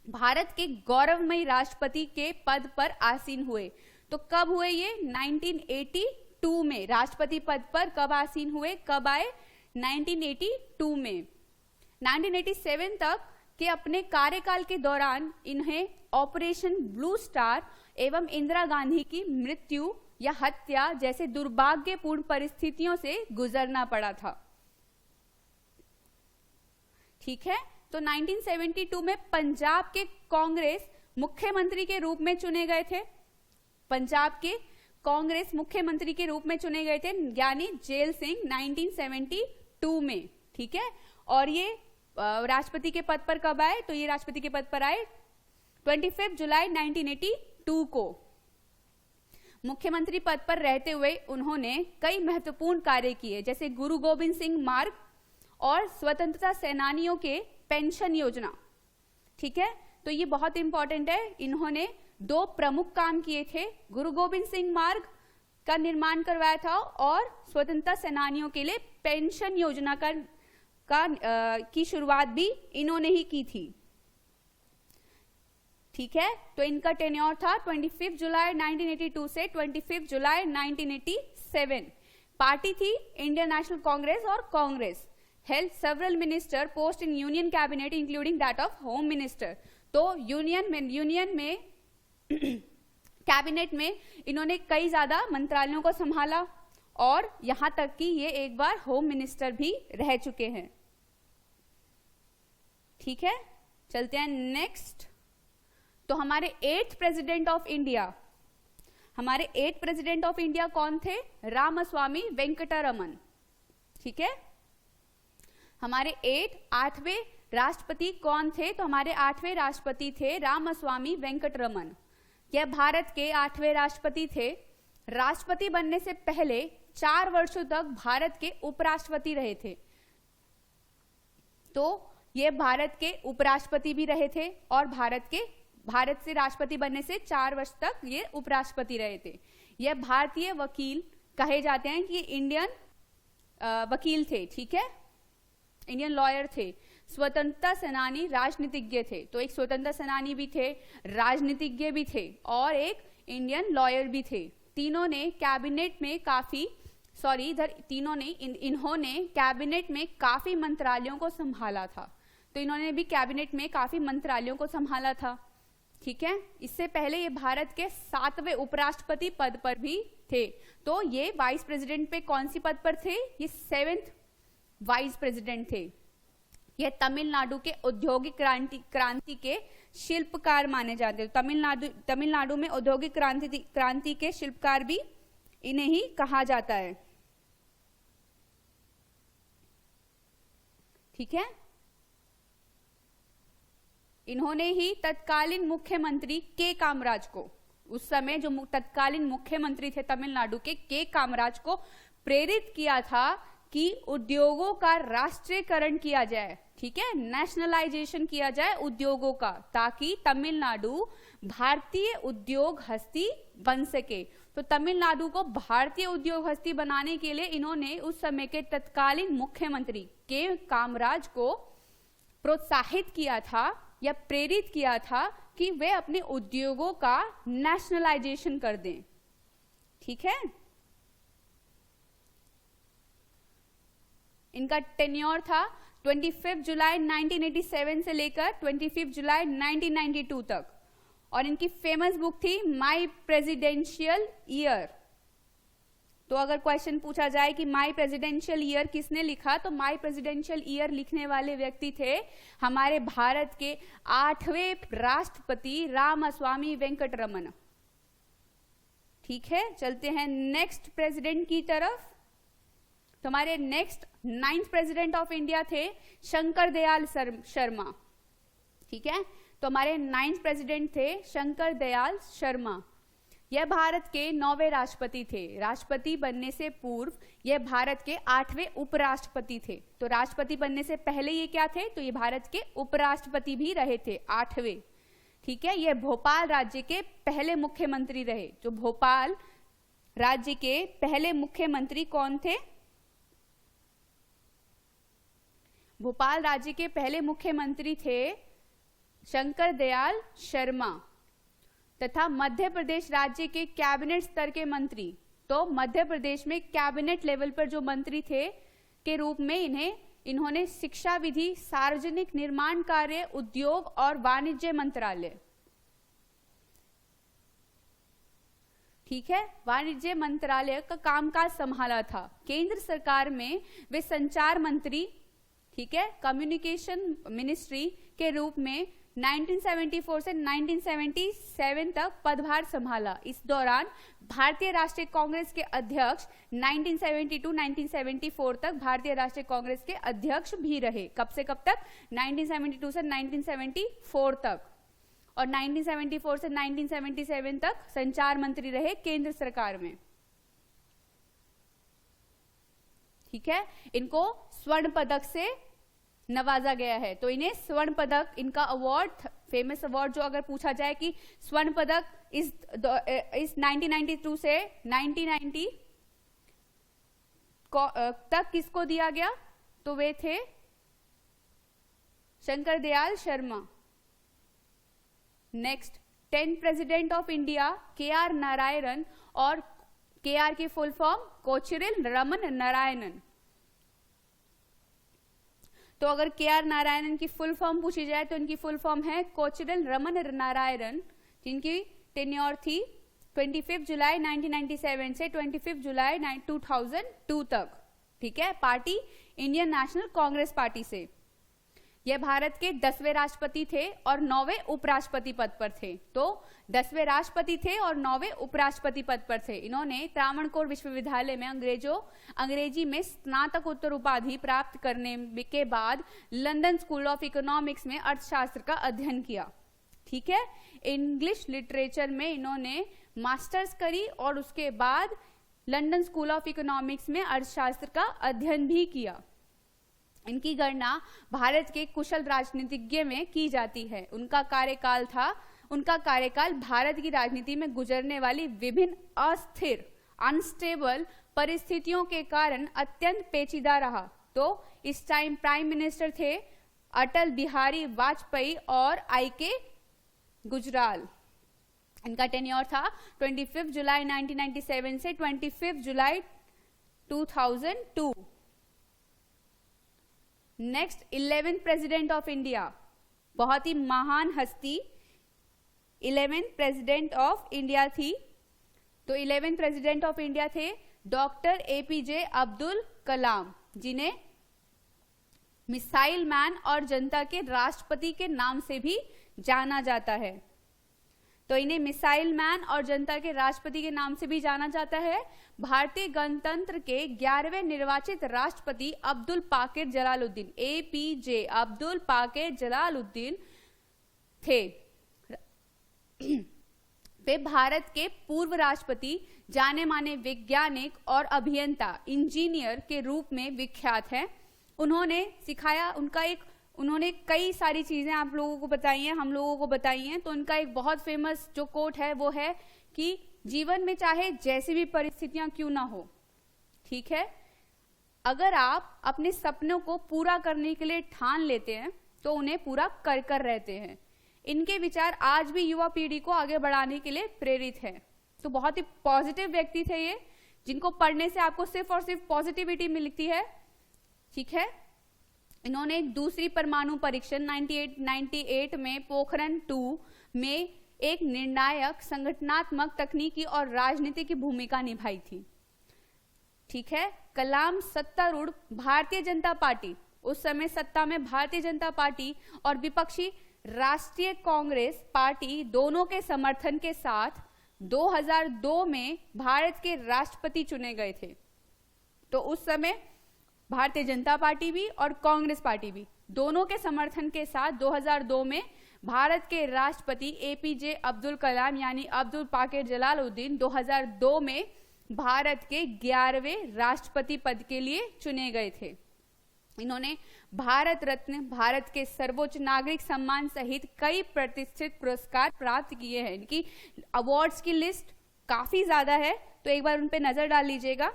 भारत के गौरवमयी राष्ट्रपति के पद पर आसीन हुए. तो कब हुए ये? 1982 में राष्ट्रपति पद पर कब आसीन हुए, कब आए? 1982 में. 1987 तक के अपने कार्यकाल के दौरान इन्हें ऑपरेशन ब्लू स्टार एवं इंदिरा गांधी की मृत्यु या हत्या जैसे दुर्भाग्यपूर्ण परिस्थितियों से गुजरना पड़ा था. ठीक है, तो 1972 में पंजाब के कांग्रेस मुख्यमंत्री के रूप में चुने गए थे. पंजाब के कांग्रेस मुख्यमंत्री के रूप में चुने गए थे ज्ञानी जेल सिंह 1972 में. ठीक है, और ये राष्ट्रपति के पद पर कब आए? तो ये राष्ट्रपति के पद पर आए 25 जुलाई 1982 को. मुख्यमंत्री पद पर रहते हुए उन्होंने कई महत्वपूर्ण कार्य किए, जैसे गुरु गोविंद सिंह मार्ग और स्वतंत्रता सेनानियों के पेंशन योजना. ठीक है, तो ये बहुत इंपॉर्टेंट है. इन्होंने 2 प्रमुख काम किए थे. गुरु गोविंद सिंह मार्ग का निर्माण करवाया था और स्वतंत्रता सेनानियों के लिए पेंशन योजना की शुरुआत भी इन्होंने ही की थी. ठीक है, तो इनका टेन्योर था 25 जुलाई 1982 से 25 जुलाई 1987. पार्टी थी इंडियन नेशनल कांग्रेस और Congress held several minister post in union cabinet including that of home minister. तो यूनियन में कैबिनेट में इन्होंने कई ज्यादा मंत्रालयों को संभाला और यहां तक कि ये एक बार होम मिनिस्टर भी रह चुके हैं. ठीक है, चलते हैं नेक्स्ट. तो हमारे 8th प्रेसिडेंट ऑफ इंडिया, कौन थे? रामास्वामी वेंकटरमन. ठीक है, हमारे 8वें राष्ट्रपति कौन थे? तो हमारे 8वें राष्ट्रपति थे रामास्वामी वेंकटरमन. यह भारत के 8वें राष्ट्रपति थे. राष्ट्रपति बनने से पहले 4 वर्षों तक भारत के उपराष्ट्रपति रहे थे. तो ये भारत के उपराष्ट्रपति भी रहे थे और भारत से राष्ट्रपति बनने से 4 वर्ष तक ये उपराष्ट्रपति रहे थे. ये भारतीय वकील कहे जाते हैं कि इंडियन वकील थे. ठीक है, इंडियन लॉयर थे. स्वतंत्रता सेनानी, राजनीतिज्ञ थे. तो एक स्वतंत्रता सेनानी भी थे, राजनीतिज्ञ भी थे और एक इंडियन लॉयर भी थे. इन्होंने कैबिनेट में काफी मंत्रालयों को संभाला था. तो इन्होंने भी कैबिनेट में काफी मंत्रालयों को संभाला था. ठीक है, इससे पहले ये भारत के 7वें उपराष्ट्रपति पद पर भी थे. तो ये वाइस प्रेसिडेंट पे कौन सी पद पर थे? ये 7th वाइस प्रेसिडेंट थे. यह तमिलनाडु के औद्योगिक क्रांति के शिल्पकार माने जाते हैं. तमिलनाडु में औद्योगिक क्रांति के शिल्पकार भी इन्हें ही कहा जाता है. ठीक है, इन्होंने ही तत्कालीन मुख्यमंत्री के कामराज को, उस समय जो तत्कालीन मुख्यमंत्री थे तमिलनाडु के कामराज को प्रेरित किया था कि उद्योगों का राष्ट्रीयकरण किया जाए. ठीक है, नेशनलाइजेशन किया जाए उद्योगों का, ताकि तमिलनाडु भारतीय उद्योग हस्ती बन सके। तो तमिलनाडु को भारतीय उद्योग हस्ती बनाने के लिए इन्होंने उस समय के तत्कालीन मुख्यमंत्री के कामराज को प्रोत्साहित किया था या प्रेरित किया था कि वे अपने उद्योगों का नेशनलाइजेशन कर दें। ठीक है, इनका टेन्योर था 25 जुलाई 1987 से लेकर 25 जुलाई 1992 तक, और इनकी फेमस बुक थी माई प्रेसिडेंशियल ईयर। तो अगर क्वेश्चन पूछा जाए कि माई प्रेसिडेंशियल ईयर किसने लिखा, तो माई प्रेसिडेंशियल ईयर लिखने वाले व्यक्ति थे हमारे भारत के 8वें राष्ट्रपति रामास्वामी वेंकटरमन। ठीक है, चलते हैं नेक्स्ट प्रेसिडेंट की तरफ। तो हमारे next 9th president of India थे शंकर दयाल शर्मा। ठीक है, तो हमारे 9th प्रेसिडेंट थे शंकर दयाल शर्मा। यह भारत के 9वें राष्ट्रपति थे। राष्ट्रपति बनने से पूर्व यह भारत के 8वें उपराष्ट्रपति थे। तो राष्ट्रपति बनने से पहले ये क्या थे, तो ये भारत के उपराष्ट्रपति भी रहे थे, 8वें। ठीक है, ये भोपाल राज्य के पहले मुख्यमंत्री रहे। जो भोपाल राज्य के पहले मुख्यमंत्री कौन थे? भोपाल राज्य के पहले मुख्यमंत्री थे शंकर दयाल शर्मा। तथा मध्य प्रदेश राज्य के कैबिनेट स्तर के मंत्री, तो मध्य प्रदेश में कैबिनेट लेवल पर जो मंत्री थे के रूप में इन्होंने शिक्षा विधि, सार्वजनिक निर्माण कार्य, उद्योग और वाणिज्य मंत्रालय, ठीक है, वाणिज्य मंत्रालय का कामकाज संभाला था। केंद्र सरकार में वे संचार मंत्री, ठीक है, कम्युनिकेशन मिनिस्ट्री के रूप में 1974 से 1977 तक पदभार संभाला। इस दौरान भारतीय राष्ट्रीय कांग्रेस के अध्यक्ष 1972-1974 तक भारतीय राष्ट्रीय कांग्रेस के अध्यक्ष भी रहे। कब से कब तक? 1972 से 1974 तक, और 1974 से 1977 तक संचार मंत्री रहे केंद्र सरकार में। ठीक है, इनको स्वर्ण पदक से नवाजा गया है। तो इन्हें स्वर्ण पदक, इनका अवार्ड, फेमस अवार्ड जो अगर पूछा जाए कि स्वर्ण पदक इस 1992 से 1990 तक किसको दिया गया, तो वे थे Shankar Dayal Sharma. Next 10th president of India KR Narayanan, और KR की फुल फॉर्म कोचेरिल रमन नारायणन। तो अगर KR नारायणन की फुल फॉर्म पूछी जाए तो इनकी फुल फॉर्म है कोचेरिल रमन नारायणन, जिनकी टेन्योर थी 25 जुलाई 1997 से 25 जुलाई 2002 तक। ठीक है, party Indian national Congress party से। यह भारत के 10वें राष्ट्रपति थे और 9वें उपराष्ट्रपति पद पर थे। तो 10वें राष्ट्रपति थे और 9वें उपराष्ट्रपति पद पर थे। इन्होंने त्रावणकोर विश्वविद्यालय में अंग्रेजी में स्नातकोत्तर उपाधि प्राप्त करने के बाद लंदन स्कूल ऑफ इकोनॉमिक्स में अर्थशास्त्र का अध्ययन किया। ठीक है, इंग्लिश लिटरेचर में इन्होंने मास्टर्स करी और उसके बाद लंदन स्कूल ऑफ इकोनॉमिक्स में अर्थशास्त्र का अध्ययन भी किया। इनकी गणना भारत के कुशल राजनीतिज्ञ में की जाती है। उनका कार्यकाल भारत की राजनीति में गुजरने वाली विभिन्न अस्थिर, अनस्टेबल परिस्थितियों के कारण अत्यंत पेचीदा रहा। तो इस टाइम प्राइम मिनिस्टर थे अटल बिहारी वाजपेयी और IK गुजराल। इनका टेन्योर था 25 जुलाई 1997 से 25 जुलाई 2002। Next 11th president of India, बहुत ही महान हस्ती 11th प्रेसिडेंट ऑफ इंडिया थी। तो 11th प्रेसिडेंट ऑफ इंडिया थे डॉक्टर APJ अब्दुल कलाम, जिन्हें मिसाइल मैन और जनता के राष्ट्रपति के नाम से भी जाना जाता है। तो इन्हें मिसाइल मैन और जनता के राष्ट्रपति के नाम से भी जाना जाता है। भारतीय गणतंत्र के 11वें निर्वाचित राष्ट्रपति अब्दुल पाकिर जलालुद्दीन, APJ अब्दुल पाकिर जलालुद्दीन थे। वे भारत के पूर्व राष्ट्रपति, जाने माने वैज्ञानिक और अभियंता, इंजीनियर के रूप में विख्यात हैं। उन्होंने सिखाया, उन्होंने कई सारी चीजें आप लोगों को बताई हैं, हम लोगों को बताई हैं। तो उनका एक बहुत फेमस जो कोट है वो है कि जीवन में चाहे जैसी भी परिस्थितियां क्यों ना हो, ठीक है, अगर आप अपने सपनों को पूरा करने के लिए ठान लेते हैं तो उन्हें पूरा कर कर रहते हैं। इनके विचार आज भी युवा पीढ़ी को आगे बढ़ाने के लिए प्रेरित है। तो बहुत ही पॉजिटिव व्यक्ति थे ये, जिनको पढ़ने से आपको सिर्फ और सिर्फ पॉजिटिविटी मिलती है, ठीक है। इन्होंने एक दूसरी परमाणु परीक्षण 98 में पोखरण 2 में एक निर्णायक संगठनात्मक, तकनीकी और राजनीति की भूमिका निभाई थी, ठीक है। कलाम सत्तारूढ़ भारतीय जनता पार्टी, उस समय सत्ता में भारतीय जनता पार्टी और विपक्षी राष्ट्रीय कांग्रेस पार्टी दोनों के समर्थन के साथ 2002 में भारत के राष्ट्रपति चुने गए थे। तो उस समय भारतीय जनता पार्टी भी और कांग्रेस पार्टी भी दोनों के समर्थन के साथ 2002 में भारत के राष्ट्रपति एपीजे अब्दुल कलाम यानी अब्दुल पाकिर जलालुद्दीन 2002 में भारत के 11वें राष्ट्रपति पद के लिए चुने गए थे। इन्होंने भारत रत्न, भारत के सर्वोच्च नागरिक सम्मान सहित कई प्रतिष्ठित पुरस्कार प्राप्त किए हैं। इनकी अवार्ड्स की लिस्ट काफी ज्यादा है, तो एक बार उन पे नजर डाल लीजिएगा,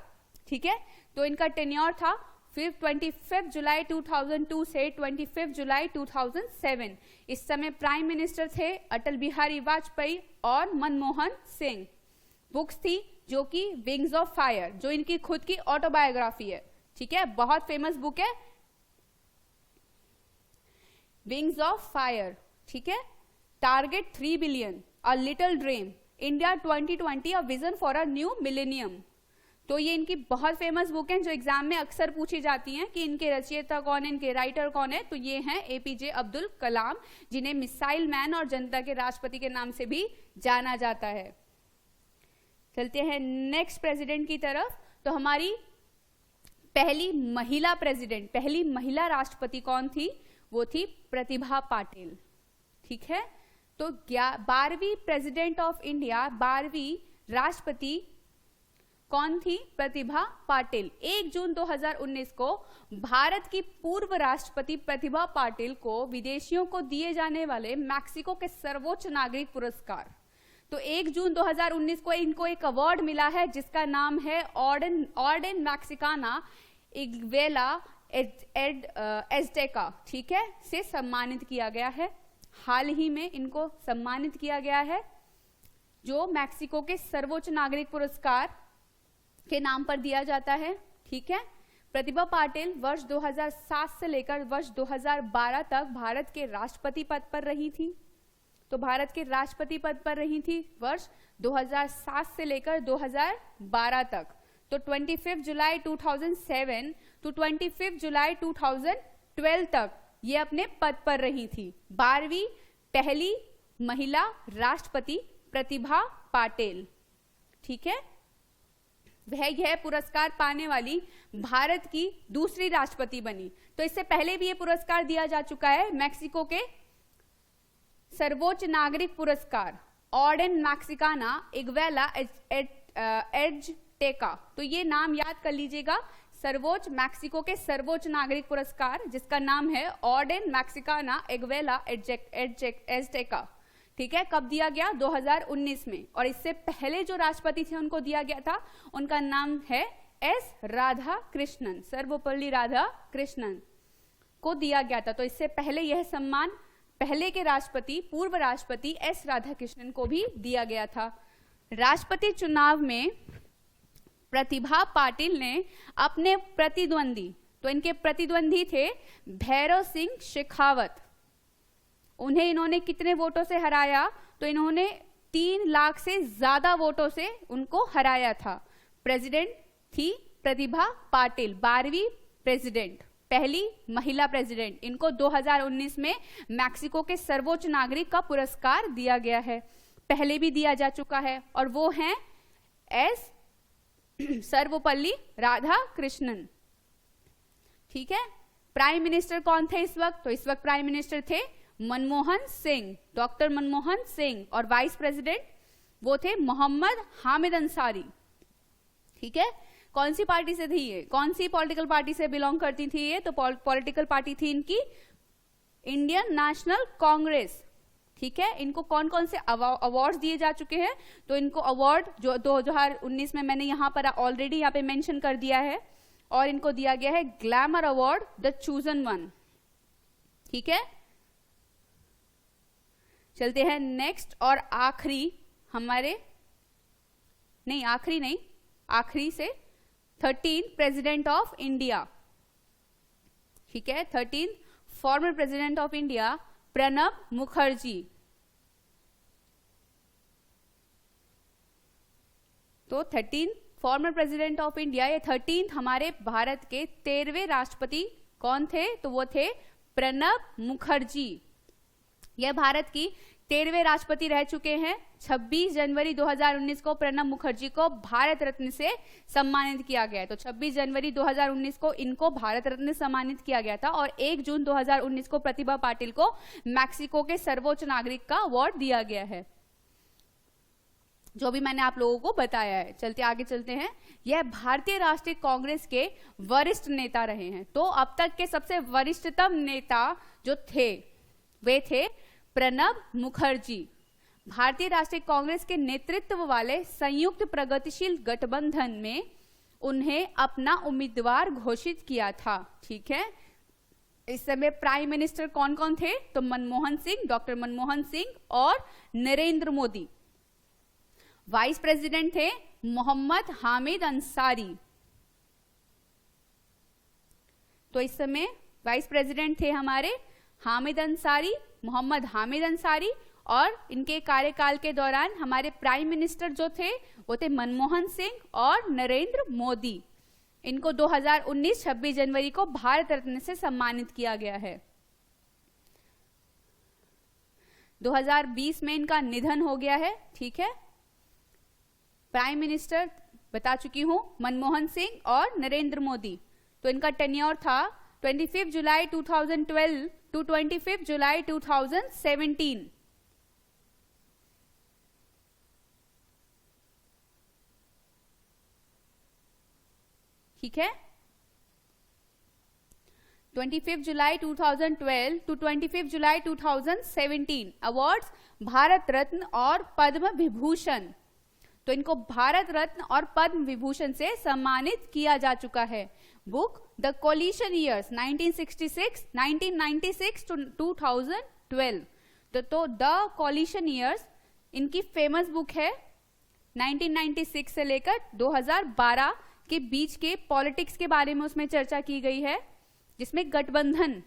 ठीक है। तो इनका टेन्योर था फिर 25 जुलाई 2002 से 25 जुलाई 2007। इस समय प्राइम मिनिस्टर थे अटल बिहारी वाजपेयी और मनमोहन सिंह। बुक्स थी जो कि विंग्स ऑफ फायर, जो इनकी खुद की ऑटोबायोग्राफी है, ठीक है, बहुत फेमस बुक है विंग्स ऑफ फायर, ठीक है। Target 3 billion, a little dream, India 2020, a vision for a new millennium. तो ये इनकी बहुत फेमस बुक है जो एग्जाम में अक्सर पूछी जाती हैं कि इनके रचयिता कौन है, इनके राइटर कौन है। तो ये हैं एपीजे अब्दुल कलाम, जिन्हें मिसाइल मैन और जनता के राष्ट्रपति के नाम से भी जाना जाता है। चलते हैं नेक्स्ट प्रेसिडेंट की तरफ। तो हमारी पहली महिला प्रेसिडेंट, पहली महिला राष्ट्रपति कौन थी? वो थी प्रतिभा पाटिल, ठीक है। तो 12वीं प्रेसिडेंट ऑफ इंडिया, 12वीं राष्ट्रपति कौन थी? प्रतिभा पाटिल। 1 जून 2019 को भारत की पूर्व राष्ट्रपति प्रतिभा पाटिल को विदेशियों को दिए जाने वाले मैक्सिको के सर्वोच्च नागरिक पुरस्कार, तो 1 जून 2019 को इनको एक अवार्ड मिला है जिसका नाम है ऑर्डन मैक्सिकाना इग्वेला एज़टेका, ठीक है, से सम्मानित किया गया है। हाल ही में इनको सम्मानित किया गया है, जो मैक्सिको के सर्वोच्च नागरिक पुरस्कार के नाम पर दिया जाता है, ठीक है। प्रतिभा पाटिल वर्ष 2007 से लेकर वर्ष 2012 तक भारत के राष्ट्रपति पद पर रही थी। तो भारत के राष्ट्रपति पद पर रही थी वर्ष 2007 से लेकर 2012 तक। तो 25 जुलाई 2007 टू 25 जुलाई 2012 तक ये अपने पद पर रही थी। 12वीं पहली महिला राष्ट्रपति प्रतिभा पाटिल, ठीक है। वह यह पुरस्कार पाने वाली भारत की दूसरी राष्ट्रपति बनी। तो इससे पहले भी यह पुरस्कार दिया जा चुका है, मैक्सिको के सर्वोच्च नागरिक पुरस्कार ऑर्डन मैक्सिकाना इग्वेला एज़टेका। तो ये नाम याद कर लीजिएगा, सर्वोच्च मैक्सिको के सर्वोच्च नागरिक पुरस्कार जिसका नाम है ऑर्डन मैक्सिकाना इग्वेला एज़टेका, ठीक है। कब दिया गया? 2019 में। और इससे पहले जो राष्ट्रपति थे उनको दिया गया था, उनका नाम है एस राधा कृष्णन, सर्वपल्ली राधा कृष्णन को दिया गया था। तो इससे पहले यह सम्मान पहले के राष्ट्रपति, पूर्व राष्ट्रपति एस राधा कृष्णन को भी दिया गया था। राष्ट्रपति चुनाव में प्रतिभा पाटिल ने अपने प्रतिद्वंदी, तो इनके प्रतिद्वंदी थे भैरव सिंह शेखावत, उन्हें इन्होंने कितने वोटों से हराया? तो इन्होंने 3 लाख से ज्यादा वोटों से उनको हराया था। प्रेसिडेंट थी प्रतिभा पाटिल, 12वीं प्रेसिडेंट, पहली महिला प्रेसिडेंट। इनको 2019 में मैक्सिको के सर्वोच्च नागरिक का पुरस्कार दिया गया है, पहले भी दिया जा चुका है, और वो हैं एस सर्वपल्ली राधा कृष्णन, ठीक है। प्राइम मिनिस्टर कौन थे इस वक्त? तो इस वक्त प्राइम मिनिस्टर थे मनमोहन सिंह, डॉक्टर मनमोहन सिंह, और वाइस प्रेसिडेंट वो थे मोहम्मद हामिद अंसारी, ठीक है। कौन सी पार्टी से थी ये? कौन सी पॉलिटिकल पार्टी से बिलोंग करती थी ये? तो पॉलिटिकल पार्टी थी इनकी इंडियन नेशनल कांग्रेस, ठीक है। इनको कौन कौन से अवार्ड्स दिए जा चुके हैं, तो इनको अवार्ड जो 2019 में मैंने यहाँ पर ऑलरेडी यहाँ पे मेंशन कर दिया है, और इनको दिया गया है glamour award the chosen one, ठीक है। चलते हैं नेक्स्ट और आखिरी हमारे, नहीं आखिरी नहीं, आखिरी से 13th प्रेसिडेंट ऑफ इंडिया, ठीक है। 13th former president of India Pranab Mukherjee. तो 13th former president of India, ये 13th हमारे भारत के 13वें राष्ट्रपति कौन थे, तो वो थे प्रणब मुखर्जी। यह भारत की 13वें राष्ट्रपति रह चुके हैं। 26 जनवरी 2019 को प्रणब मुखर्जी को भारत रत्न से सम्मानित किया गया है। तो 26 जनवरी 2019 को इनको भारत रत्न से सम्मानित किया गया था, और 1 जून 2019 को प्रतिभा पाटिल को मैक्सिको के सर्वोच्च नागरिक का अवार्ड दिया गया है, जो भी मैंने आप लोगों को बताया है। चलते आगे चलते हैं। यह भारतीय राष्ट्रीय कांग्रेस के वरिष्ठ नेता रहे हैं। तो अब तक के सबसे वरिष्ठतम नेता जो थे वे थे प्रणब मुखर्जी। भारतीय राष्ट्रीय कांग्रेस के नेतृत्व वाले संयुक्त प्रगतिशील गठबंधन में उन्हें अपना उम्मीदवार घोषित किया था, ठीक है। इस समय प्राइम मिनिस्टर कौन कौन थे, तो मनमोहन सिंह, डॉक्टर मनमोहन सिंह और नरेंद्र मोदी। वाइस प्रेसिडेंट थे मोहम्मद हामिद अंसारी। तो इस समय वाइस प्रेसिडेंट थे हमारे हामिद अंसारी, मोहम्मद हामिद अंसारी, और इनके कार्यकाल के दौरान हमारे प्राइम मिनिस्टर जो थे वो थे मनमोहन सिंह और नरेंद्र मोदी। इनको 2019 26 जनवरी को भारत रत्न से सम्मानित किया गया है। 2020 में इनका निधन हो गया है, ठीक है। प्राइम मिनिस्टर बता चुकी हूं, मनमोहन सिंह और नरेंद्र मोदी। तो इनका टेन्योर था 25 जुलाई 2012 टू 25 जुलाई 2017। ठीक है, 25 जुलाई 2012 to 25 July 2017। Awards Bharat Ratna और पद्म विभूषण। तो इनको भारत रत्न और पद्म विभूषण से सम्मानित किया जा चुका है। Book the coalition years 1996 to 2012। तो द कोलिशन ईयर्स इनकी फेमस बुक है। 1996 से लेकर 2012 के बीच के पॉलिटिक्स के बारे में उसमें चर्चा की गई है, जिसमें गठबंधन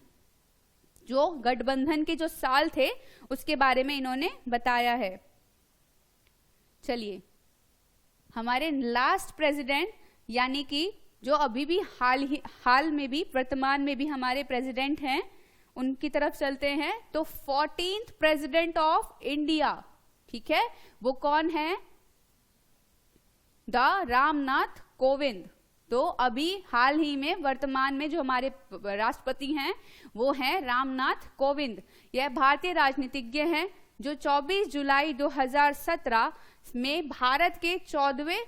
के जो साल थे उसके बारे में इन्होंने बताया है। चलिए, हमारे लास्ट प्रेसिडेंट, यानी कि जो अभी भी हाल में भी वर्तमान में भी हमारे प्रेसिडेंट हैं, उनकी तरफ चलते हैं। तो 14th प्रेसिडेंट ऑफ इंडिया, ठीक है, वो कौन है, द रामनाथ कोविंद। तो अभी हाल ही में वर्तमान में जो हमारे राष्ट्रपति हैं वो हैं रामनाथ कोविंद। यह भारतीय राजनीतिज्ञ हैं जो 24 जुलाई 2017 में भारत के 14वें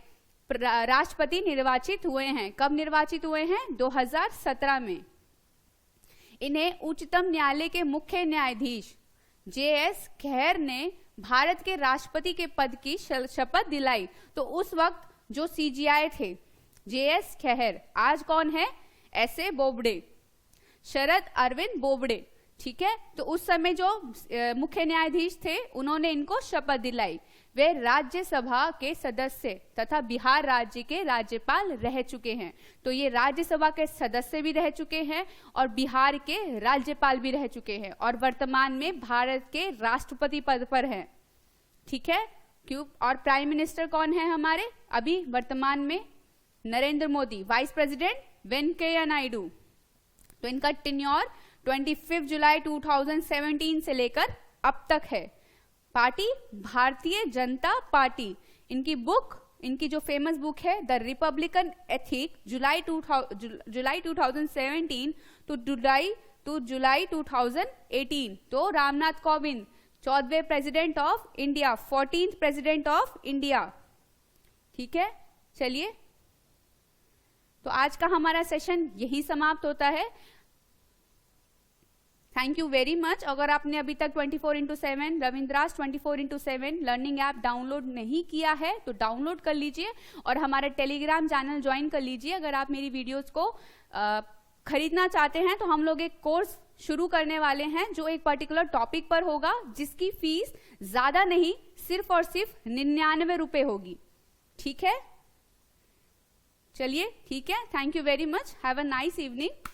राष्ट्रपति निर्वाचित हुए हैं। कब निर्वाचित हुए हैं, 2017 में। इन्हें उच्चतम न्यायालय के मुख्य न्यायाधीश JS खेर ने भारत के राष्ट्रपति के पद की शपथ दिलाई। तो उस वक्त जो CGI थे JS खेर, आज कौन है, SA बोबडे, शरद अरविंद बोबडे, ठीक है। तो उस समय जो मुख्य न्यायाधीश थे उन्होंने इनको शपथ दिलाई। वे राज्यसभा के सदस्य तथा बिहार राज्य के राज्यपाल रह चुके हैं। तो ये राज्यसभा के सदस्य भी रह चुके हैं और बिहार के राज्यपाल भी रह चुके हैं, और वर्तमान में भारत के राष्ट्रपति पद पर हैं, ठीक है। क्यों, और प्राइम मिनिस्टर कौन है हमारे अभी वर्तमान में, नरेंद्र मोदी। Vice president Venkaiah Naidu. तो इनका टेन्योर 25 जुलाई 2017 से लेकर अब तक है। Party Bharatiya Janata party. इनकी बुक, इनकी जो फेमस बुक है the republican ethic, July 2017 to July 2018। तो रामनाथ कोविंद 14वें president of India, 14th president of India, ठीक है। चलिए, तो आज का हमारा सेशन यही समाप्त होता है। Thank you very much. अगर आपने अभी तक 24/7 रविंद्रास 24/7 लर्निंग ऐप डाउनलोड नहीं किया है तो डाउनलोड कर लीजिए और हमारे टेलीग्राम चैनल ज्वाइन कर लीजिए। अगर आप मेरी वीडियोस को खरीदना चाहते हैं तो हम लोग एक कोर्स शुरू करने वाले हैं जो एक पर्टिकुलर टॉपिक पर होगा, जिसकी फीस ज्यादा नहीं, सिर्फ और सिर्फ 99 रुपए होगी। ठीक है, चलिए ठीक है, thank you very much, have a nice evening.